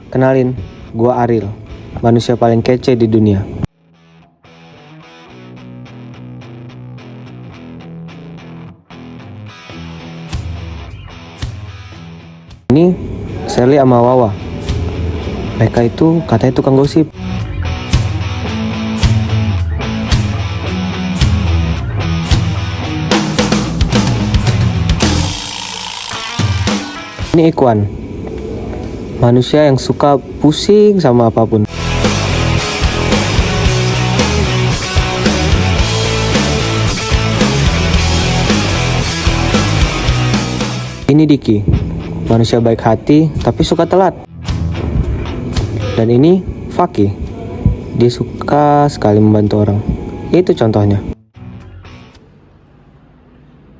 Kenalin, gua Ariel, manusia paling kece di dunia. Ini Sally sama Wawa. Mereka itu katanya tukang gosip. Ini Ikwan, manusia yang suka pusing sama apapun. Ini Diki, manusia baik hati tapi suka telat. Dan ini Faki, dia suka sekali membantu orang. Itu contohnya.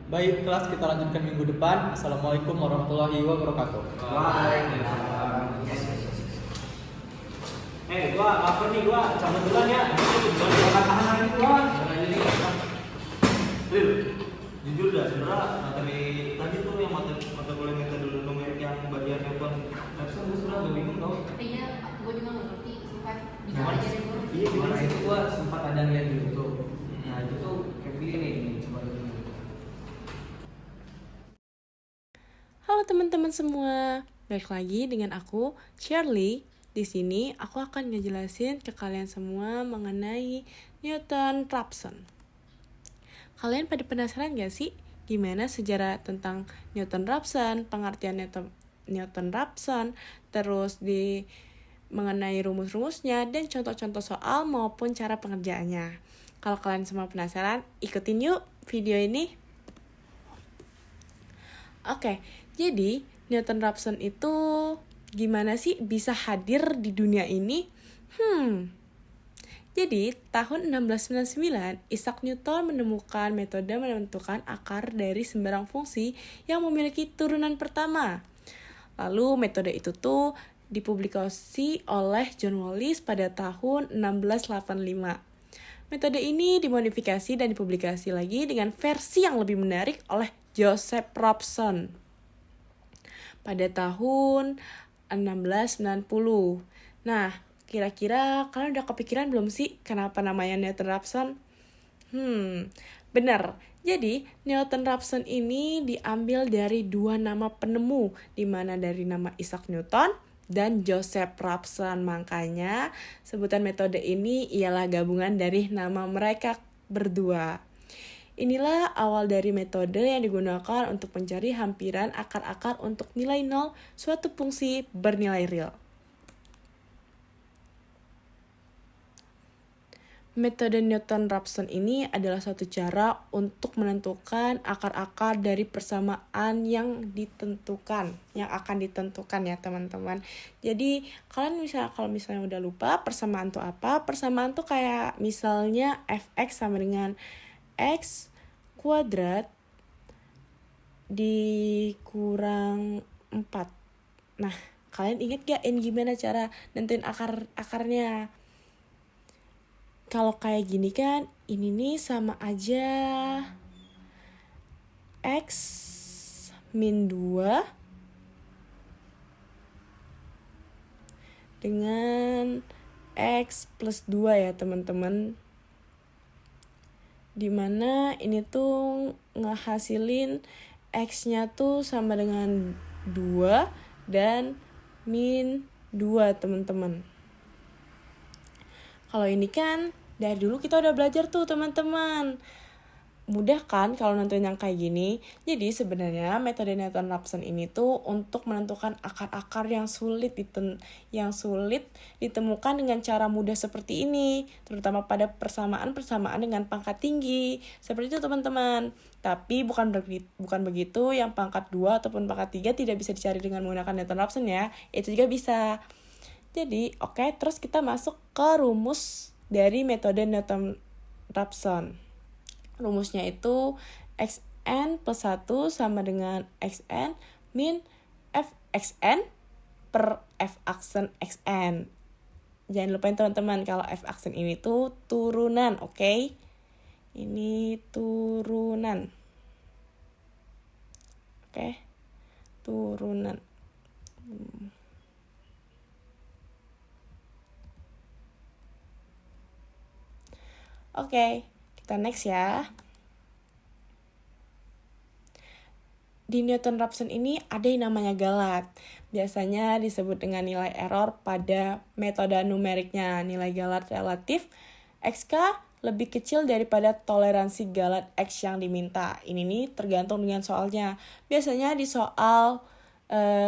Baik, kelas kita lanjutkan minggu depan. Assalamualaikum warahmatullahi wabarakatuh. Waalaikumsalam. Gua lapar nih, gua cabut duluan ya. Gua tahan lagi gua. Ril, jujur dah, sebenarnya materi tadi tuh yang mata kuliah metode numerik yang bagian Newton Raphson gua sebenarnya agak bingung tau. Iya, gue juga nggak ngerti. Sumpah, bisa Gimana? ajarin gue. Iya, gimana sih? Itu gua sempat ada lihat di YouTube. Nah itu tuh kayak begini nih, coba dulu. Halo teman-teman semua, balik lagi dengan aku Shirley. Di sini aku akan ngejelasin ke kalian semua mengenai Newton Raphson. Kalian pada penasaran gak sih gimana sejarah tentang Newton Raphson, pengertian Newton Raphson, terus di mengenai rumus-rumusnya dan contoh-contoh soal maupun cara pengerjaannya. Kalau kalian semua penasaran, ikutin yuk video ini. Oke, jadi Newton Raphson itu gimana sih bisa hadir di dunia ini? Jadi, tahun 1699, Isaac Newton menemukan metode menentukan akar dari sembarang fungsi yang memiliki turunan pertama. Lalu metode itu tuh dipublikasi oleh John Wallis pada tahun 1685. Metode ini dimodifikasi dan dipublikasi lagi dengan versi yang lebih menarik oleh Joseph Robson pada tahun 1690. Nah, kira-kira kalian udah kepikiran belum sih kenapa namanya Newton Raphson? Benar. Jadi, Newton Raphson ini diambil dari dua nama penemu, di mana dari nama Isaac Newton dan Joseph Robson. Makanya, sebutan metode ini ialah gabungan dari nama mereka berdua. Inilah awal dari metode yang digunakan untuk mencari hampiran akar-akar untuk nilai nol suatu fungsi bernilai real. Metode Newton Raphson ini adalah suatu cara untuk menentukan akar-akar dari persamaan yang akan ditentukan ya teman-teman. Jadi kalian kalau misalnya udah lupa persamaan itu apa? Persamaan tuh kayak misalnya fx sama dengan x kuadrat dikurang 4. Nah, kalian ingat gak gimana cara nentuin akarnya? Kalau kayak gini kan, ini nih sama aja x min 2 dengan x plus 2 ya teman-teman. Dimana ini tuh ngehasilin x-nya tuh sama dengan 2 dan min 2 teman-teman. Kalau ini kan dari dulu kita udah belajar tuh teman-teman. Mudah kan kalau nentuin yang kayak gini. Jadi sebenarnya metode Newton Raphson ini tuh untuk menentukan akar-akar yang sulit ditemukan dengan cara mudah seperti ini, terutama pada persamaan-persamaan dengan pangkat tinggi. Seperti itu teman-teman. Tapi bukan begitu yang pangkat 2 ataupun pangkat 3 tidak bisa dicari dengan menggunakan Newton Raphson ya. Itu juga bisa. Jadi, oke, terus kita masuk ke rumus dari metode Newton Raphson. Rumusnya itu xn plus 1 sama dengan xn min fxn per f-aksen xn. Jangan lupain teman-teman kalau f-aksen ini tuh turunan, oke? Ini turunan. Oke? Turunan. Oke, kita next ya. Di Newton-Raphson ini ada yang namanya galat. Biasanya disebut dengan nilai error pada metode numeriknya. Nilai galat relatif XK lebih kecil daripada toleransi galat X yang diminta. Ini nih tergantung dengan soalnya. Biasanya di soal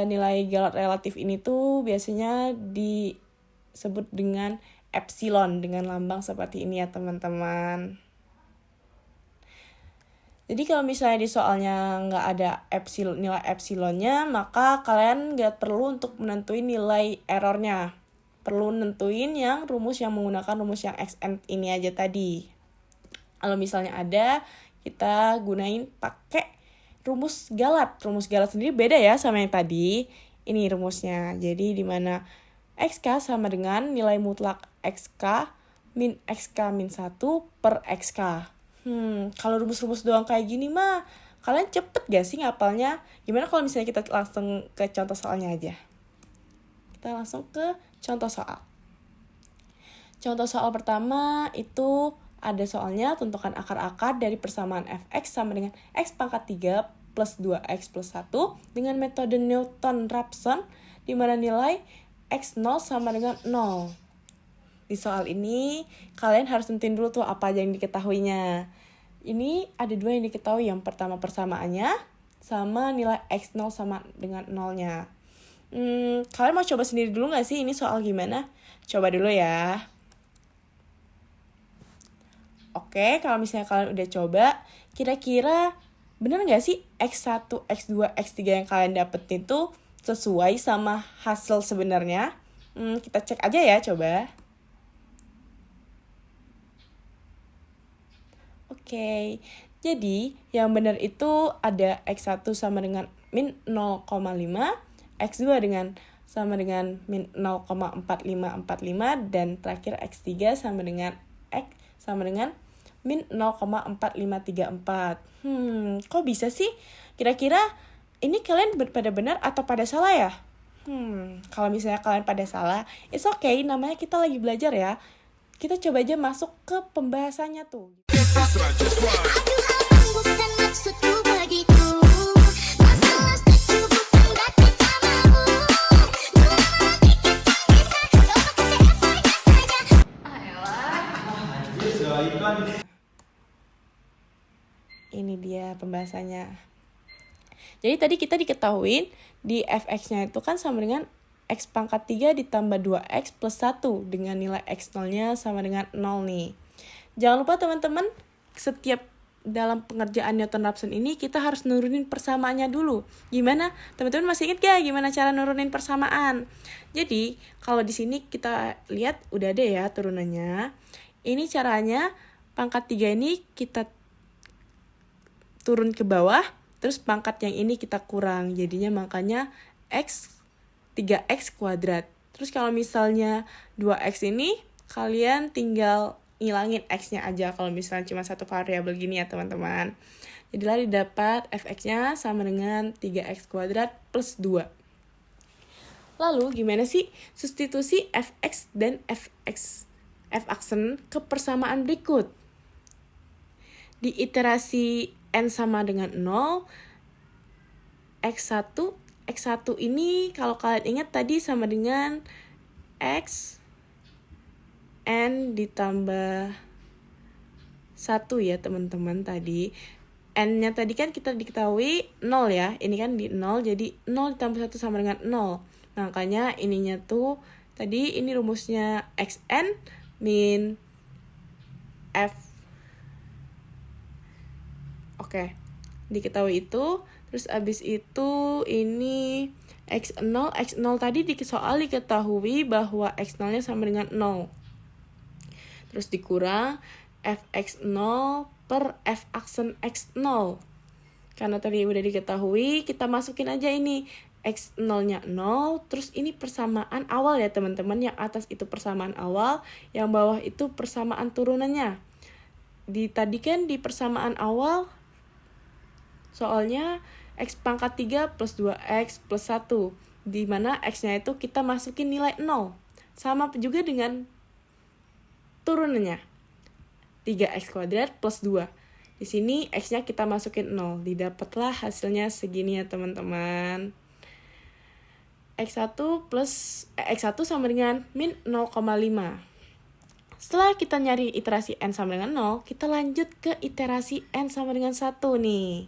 nilai galat relatif ini tuh biasanya disebut dengan epsilon dengan lambang seperti ini ya teman-teman. Jadi kalau misalnya di soalnya nggak ada nilai epsilonnya, maka kalian nggak perlu untuk menentuin nilai errornya. Perlu nentuin yang rumus yang menggunakan rumus yang xn ini aja tadi. Kalau misalnya ada, kita gunain pakai rumus galat. Rumus galat sendiri beda ya sama yang tadi. Ini rumusnya. Jadi di mana xk sama dengan nilai mutlak xk min 1 per xk. Kalau rumus-rumus doang kayak gini mah, kalian cepet gak sih ngapalnya? Gimana kalau misalnya kita langsung ke contoh soalnya aja? Kita langsung ke contoh soal. Contoh soal pertama itu ada soalnya tentukan akar-akar dari persamaan fx sama dengan x pangkat 3 plus 2x plus 1 dengan metode Newton-Raphson di mana nilai x0 sama dengan 0. Di soal ini, kalian harus nentuin dulu tuh apa aja yang diketahuinya. Ini ada 2 yang diketahui. Yang pertama persamaannya, sama nilai x0 sama dengan 0-nya. Kalian mau coba sendiri dulu gak sih ini soal gimana? Coba dulu ya. Oke, kalau misalnya kalian udah coba, kira-kira bener gak sih x1, x2, x3 yang kalian dapetin tuh sesuai sama hasil sebenarnya? Kita cek aja ya, coba. Oke, jadi yang benar itu ada x1 sama dengan min 0,5, x2 sama dengan min 0,4545, dan terakhir x3 sama dengan min 0,4534. Kok bisa sih? Kira-kira ini kalian pada benar atau pada salah ya? Kalau misalnya kalian pada salah, it's okay, namanya kita lagi belajar ya. Kita coba aja masuk ke pembahasannya tuh. Ini dia pembahasannya. Jadi tadi kita diketahuin di fx-nya itu kan sama dengan x pangkat 3 ditambah 2x plus 1 dengan nilai x0-nya sama dengan 0 nih. Jangan lupa teman-teman, setiap dalam pengerjaan Newton-Raphson ini kita harus nurunin persamaannya dulu. Gimana? Teman-teman masih ingat gak gimana cara nurunin persamaan? Jadi, kalau di sini kita lihat udah ada ya turunannya. Ini caranya, pangkat 3 ini kita turun ke bawah, terus pangkat yang ini kita kurang. Jadinya makanya 3x kuadrat. Terus kalau misalnya 2x ini, kalian tinggal ngilangin x-nya aja kalau misalnya cuma satu variabel gini ya teman-teman. Jadilah didapat fx-nya sama dengan 3x kuadrat plus 2. Lalu gimana sih substitusi fx dan f-aksen ke persamaan berikut? Di iterasi n sama dengan 0, x1 ini kalau kalian ingat tadi sama dengan x n ditambah 1 ya teman-teman tadi. N-nya tadi kan kita diketahui 0 ya. Ini kan di 0, jadi 0 ditambah 1 sama dengan 0. Makanya ininya tuh, tadi ini rumusnya xn min f. Oke, diketahui itu. Terus abis itu ini x0 tadi di soal diketahui bahwa x0-nya sama dengan 0. Terus dikurang fx0 per f-aksen x0. Karena tadi udah diketahui, kita masukin aja ini x0-nya 0, terus ini persamaan awal ya teman-teman. Yang atas itu persamaan awal, yang bawah itu persamaan turunannya. Tadi kan di persamaan awal, soalnya x pangkat 3 plus 2x plus 1. Di mana x-nya itu kita masukin nilai 0. Sama juga dengan turunannya. 3x kuadrat plus 2. Di sini x-nya kita masukin 0. Didapatlah hasilnya segini ya teman-teman. X1 sama dengan min 0,5. Setelah kita nyari iterasi n sama dengan 0, kita lanjut ke iterasi n sama dengan 1 nih.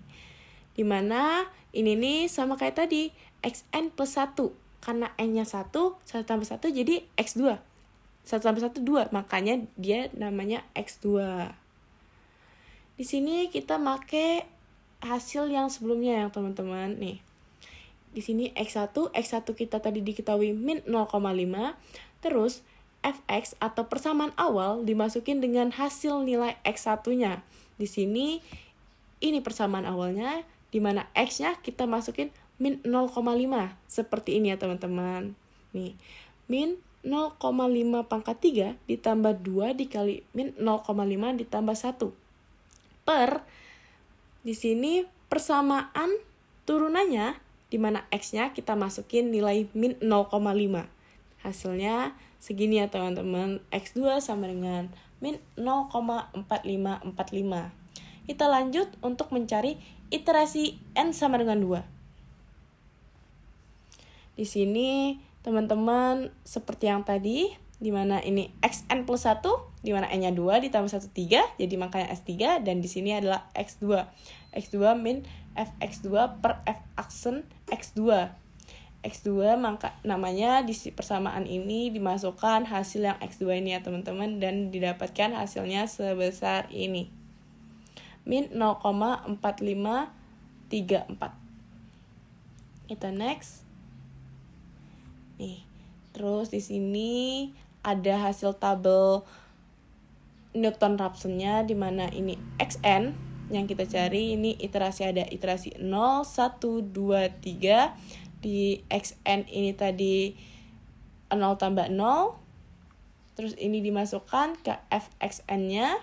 Dimana ini nih sama kayak tadi, xn plus 1. Karena n-nya 1, 1 tambah 1 jadi x2. 1 tambah 1, 2. Makanya dia namanya x2. Di sini kita pakai hasil yang sebelumnya ya teman-teman. Nih. Di sini x1 kita tadi diketahui min 0,5. Terus fx atau persamaan awal dimasukin dengan hasil nilai x1-nya. Di sini ini persamaan awalnya, di mana x-nya kita masukin min 0,5. Seperti ini ya teman-teman. Nih, min 0,5 pangkat 3 ditambah 2 dikali min 0,5 ditambah 1. Per, di sini persamaan turunannya, di mana x-nya kita masukin nilai min 0,5. Hasilnya segini ya teman-teman, x2 sama dengan min 0,4545. Kita lanjut untuk mencari iterasi n sama dengan 2. Di sini teman-teman seperti yang tadi, di mana ini xn plus 1, di mana n-nya 2 ditambah 1 3, jadi makanya s3, dan di sini adalah x2. x2 min fx2 per f aksen x2. x2 maka namanya di persamaan ini dimasukkan hasil yang x2 ini ya teman-teman, dan didapatkan hasilnya sebesar ini. Min 0,4534. Kita next. Nih. Terus di sini ada hasil tabel Newton-Raphson-nya, di mana ini xn yang kita cari, ini iterasi ada iterasi 0, 1, 2, 3. Di xn ini tadi 0 tambah 0. Terus ini dimasukkan ke fxn-nya.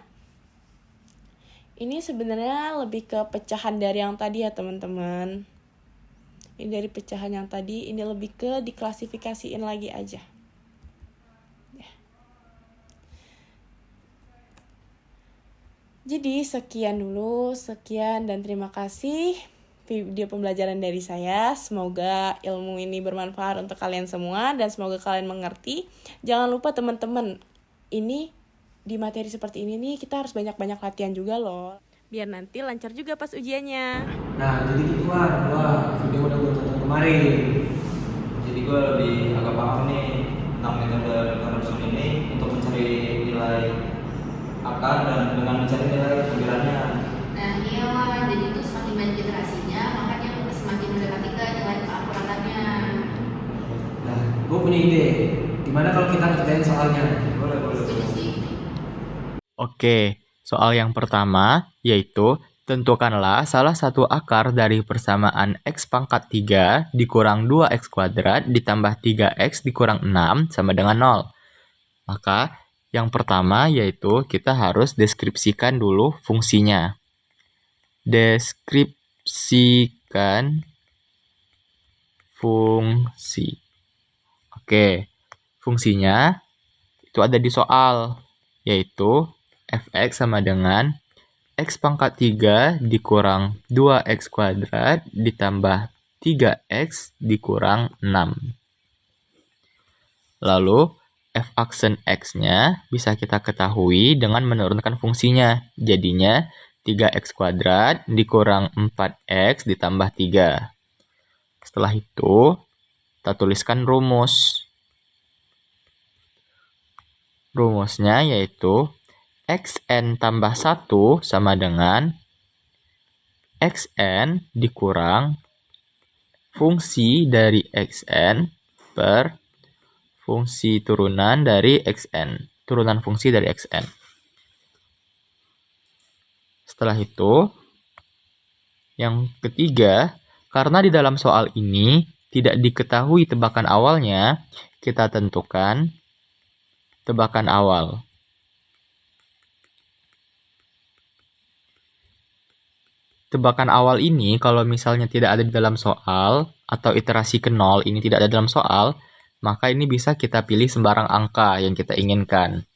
Ini sebenarnya lebih ke pecahan dari yang tadi ya teman-teman. Ini dari pecahan yang tadi, ini lebih ke diklasifikasiin lagi aja. Jadi sekian dan terima kasih video pembelajaran dari saya. Semoga ilmu ini bermanfaat untuk kalian semua dan semoga kalian mengerti. Jangan lupa teman-teman, ini di materi seperti ini nih kita harus banyak-banyak latihan juga loh, biar nanti lancar juga pas ujiannya. Nah, jadi gituan. Wah, video udah gue tonton kemarin. Jadi gue lebih agak paham nih tentang metode Newton-Raphson ini untuk mencari nilai akar dan dengan mencari nilai kelebihannya. Nah iyalah, jadi itu semakin banyak iterasinya, makanya semakin mendekati ke nilai keakuratannya. Nah, gue punya ide. Gimana kalau kita ngerjain soalnya? Boleh. Setuju sih. Oke, soal yang pertama yaitu tentukanlah salah satu akar dari persamaan x pangkat 3 dikurang 2x kuadrat ditambah 3x dikurang 6 sama dengan 0. Maka yang pertama yaitu kita harus deskripsikan dulu fungsinya. Deskripsikan fungsi. Oke, fungsinya itu ada di soal, yaitu fx sama dengan x pangkat 3 dikurang 2x kuadrat ditambah 3x dikurang 6. Lalu f aksen x-nya bisa kita ketahui dengan menurunkan fungsinya. Jadinya 3x kuadrat dikurang 4x ditambah 3. Setelah itu, kita tuliskan rumus. Rumusnya yaitu xn tambah 1 sama dengan xn dikurang fungsi dari xn per fungsi turunan dari xn. Turunan fungsi dari xn. Setelah itu, yang ketiga, karena di dalam soal ini tidak diketahui tebakan awalnya, kita tentukan tebakan awal. Tebakan awal ini kalau misalnya tidak ada di dalam soal, atau iterasi ke 0 ini tidak ada dalam soal, maka ini bisa kita pilih sembarang angka yang kita inginkan.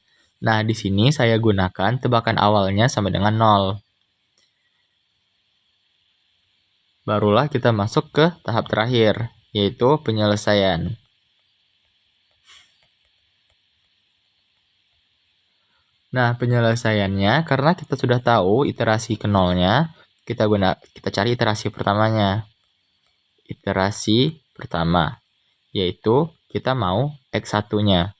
Nah, di sini saya gunakan tebakan awalnya sama dengan 0. Barulah kita masuk ke tahap terakhir, yaitu penyelesaian. Nah, penyelesaiannya karena kita sudah tahu iterasi ke nolnya, kita cari iterasi pertamanya. Iterasi pertama, yaitu kita mau X1-nya.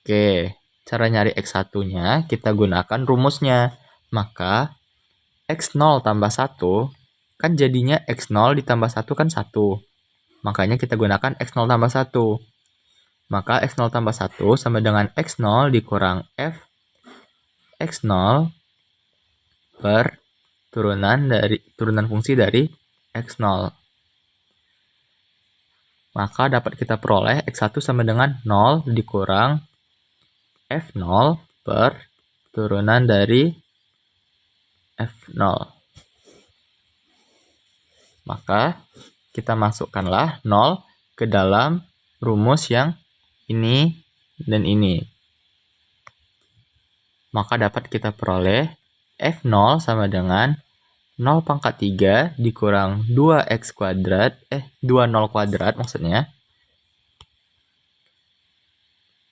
Oke, cara nyari X1-nya kita gunakan rumusnya. Maka X0 tambah 1 kan jadinya X0 ditambah 1 kan 1. Makanya kita gunakan X0 tambah 1. Maka X0 tambah 1 sama dengan X0 dikurang F X0 per turunan fungsi dari X0. Maka dapat kita peroleh X1 sama dengan 0 dikurang F0 per turunan dari F0. Maka kita masukkanlah 0 ke dalam rumus yang ini dan ini. Maka dapat kita peroleh F0 sama dengan 0 pangkat 3 dikurang 2x kuadrat, 2 kuadrat maksudnya.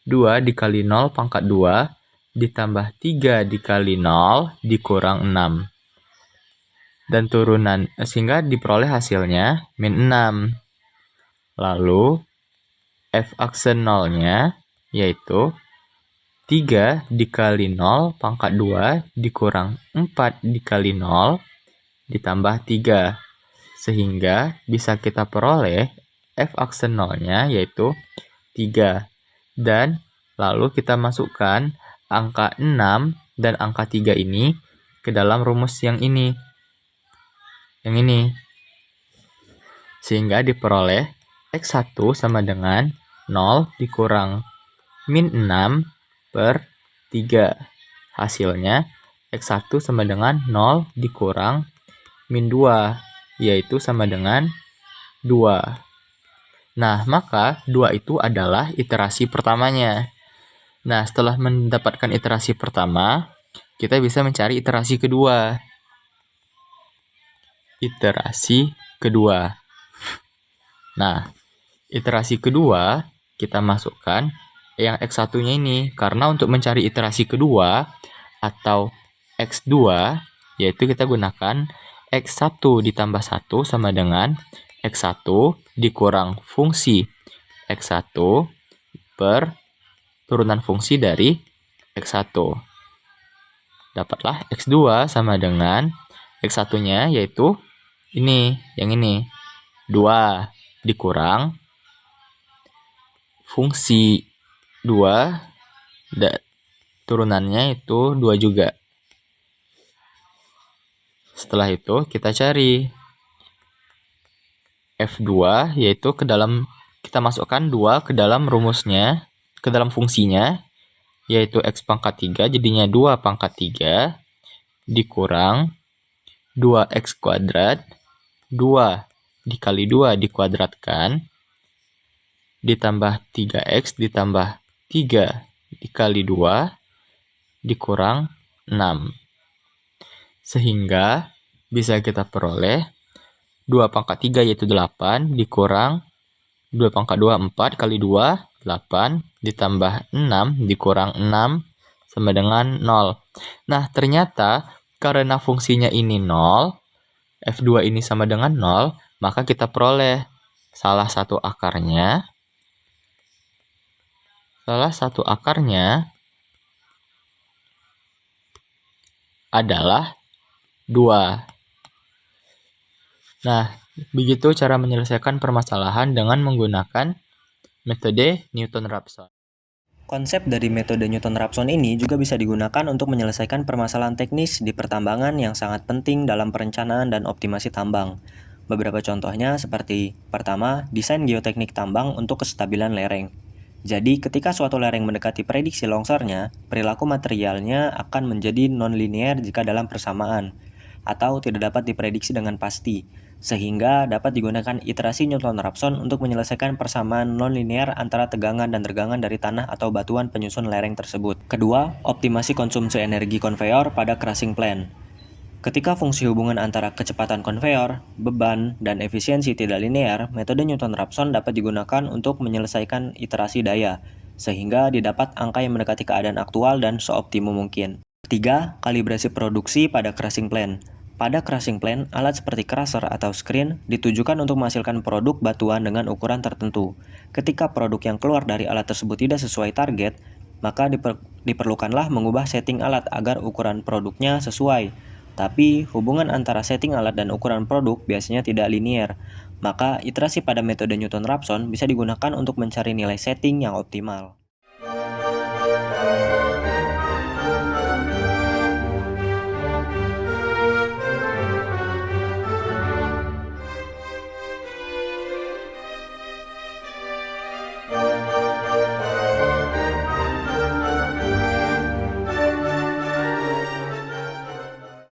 2 dikali 0 pangkat 2 ditambah 3 dikali 0 dikurang 6. Dan turunan, sehingga diperoleh hasilnya min 6. Lalu F aksen 0-nya yaitu 3 dikali 0 pangkat 2 dikurang 4 dikali 0 ditambah 3. Sehingga bisa kita peroleh F aksen 0-nya yaitu 3. Dan lalu kita masukkan angka 6 dan angka 3 ini ke dalam rumus yang ini. Yang ini. Sehingga diperoleh X1 sama dengan 0 dikurang min 6 per 3. Hasilnya X1 sama dengan 0 dikurang min 2, yaitu sama dengan 2. Nah, maka 2 itu adalah iterasi pertamanya. Nah, setelah mendapatkan iterasi pertama, kita bisa mencari iterasi kedua. Iterasi kedua. Nah, iterasi kedua kita masukkan yang X1-nya ini. Karena untuk mencari iterasi kedua atau X2, yaitu kita gunakan X1 ditambah 1 sama dengan X1 dikurang fungsi X1 per turunan fungsi dari X1. Dapatlah X2 sama dengan X1-nya yaitu ini, yang ini. 2 dikurang fungsi 2 dan turunannya itu 2 juga. Setelah itu kita cari F2 yaitu kita masukkan 2 ke dalam rumusnya, ke dalam fungsinya yaitu X pangkat 3 jadinya 2 pangkat 3 dikurang 2x kuadrat 2 dikali 2 dikuadratkan ditambah 3x ditambah 3 dikali 2 dikurang 6. Sehingga bisa kita peroleh 2 pangkat 3 yaitu 8 dikurang 2 pangkat 2 4 kali 2 8 ditambah 6 dikurang 6 sama dengan 0. Nah, ternyata karena fungsinya ini 0, F2 ini sama dengan 0, maka kita peroleh salah satu akarnya adalah 2. Nah, begitu cara menyelesaikan permasalahan dengan menggunakan metode Newton-Raphson. Konsep dari metode Newton-Raphson ini juga bisa digunakan untuk menyelesaikan permasalahan teknis di pertambangan yang sangat penting dalam perencanaan dan optimasi tambang. Beberapa contohnya seperti, pertama, desain geoteknik tambang untuk kestabilan lereng. Jadi, ketika suatu lereng mendekati prediksi longsornya, perilaku materialnya akan menjadi non-linear jika dalam persamaan, atau tidak dapat diprediksi dengan pasti. sehingga dapat digunakan iterasi Newton-Raphson untuk menyelesaikan persamaan nonlinear antara tegangan dan regangan dari tanah atau batuan penyusun lereng tersebut. Kedua, optimasi konsumsi energi konveyor pada crushing plant. Ketika fungsi hubungan antara kecepatan konveyor, beban, dan efisiensi tidak linear, metode Newton-Raphson dapat digunakan untuk menyelesaikan iterasi daya, sehingga didapat angka yang mendekati keadaan aktual dan seoptimum mungkin. Ketiga, kalibrasi produksi pada crushing plant. Pada crushing plant, alat seperti crusher atau screen ditujukan untuk menghasilkan produk batuan dengan ukuran tertentu. Ketika produk yang keluar dari alat tersebut tidak sesuai target, maka diperlukanlah mengubah setting alat agar ukuran produknya sesuai. Tapi, hubungan antara setting alat dan ukuran produk biasanya tidak linier. Maka, iterasi pada metode Newton-Raphson bisa digunakan untuk mencari nilai setting yang optimal.